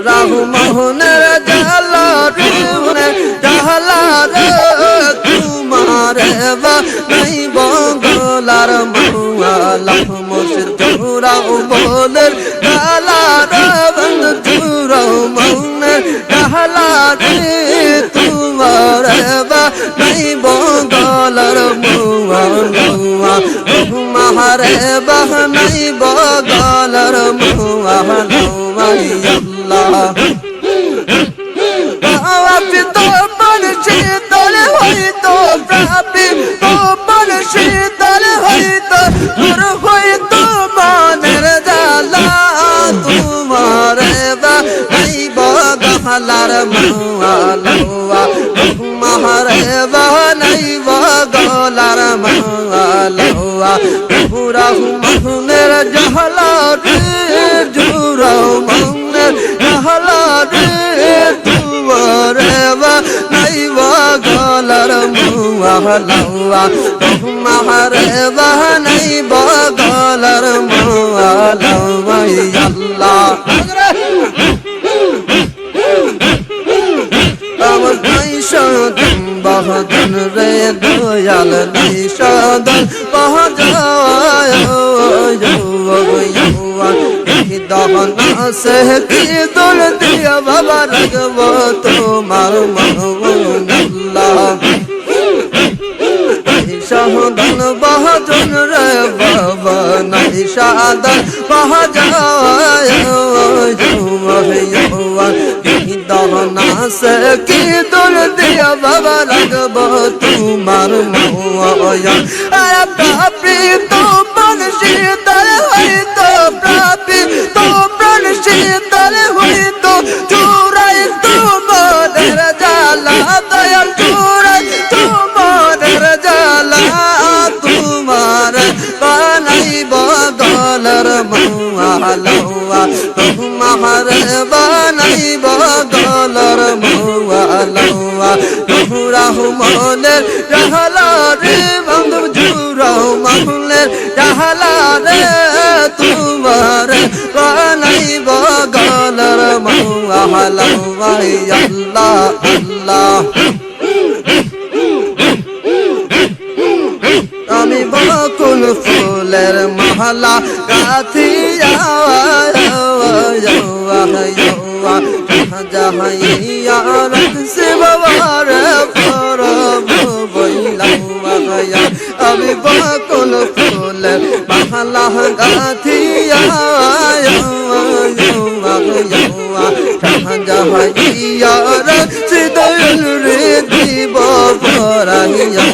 রাহু মোহনের জালা রে জালা রে তোমার নাই বগলার মওয়ালা মুর্শিদ জুরাও মোহনের জালা রে বন্ধু জুরাও মোহনের জালা রে তোমার নাই বগলার মওয়ালা মাহারে বাহনাই বগলার মওয়ালা আল্লাহ আপনি তো শীতল হইতো প্রাপি তো শীতল হইতো তোর হইতো মনের জালা তোমার নাই বগলার মওয়ালা মাহারে বাহনাই বগলার মওয়ালা রাহু মোহনের জালা রে জুরাও মোহনের জালা রে তোমার নাই বগলার মওয়ালা মাহারে বাহনাই বগলার মওয়ালা আল্লাহ আমার নাই সাধন বাহাদুর রে দয়াল নাই সাধন বাহাদুর দহনা সে কি দোল দিয়া বাবা রাগব তোমার মওয়ালা সাধন বাহাদুর রে বাবা নাই সাধন বাহাদুর দহনা সে কি দোল দিয়া বাবা রাগব তোমার মওয়ালা আরে প্রাপি তো মন শীতল হইতো প্রাপি তো প্রাণ শীতল হইতো চুরাই তো মনের জালা দয়াল চুরাই তো মনের জালা তোমার বানাই বগলার মওয়ালা তোমার বানাই বগলার মওয়ালা রাহু মোহনের জালা রে বন্ধু জুরাও মোহনের জালা রে তোমার বানাই বগলার মওয়ালা আল্লাহ আল্লাহ আমি বকুল ফুলের মালা গাথিয়া জাহাইয়া রকসে বাবার পরব বইলা আমি বকুল ফুলের মালা গাথিয়া জাহাইয়া রকসে দয়াল রে দিব পরাইয়া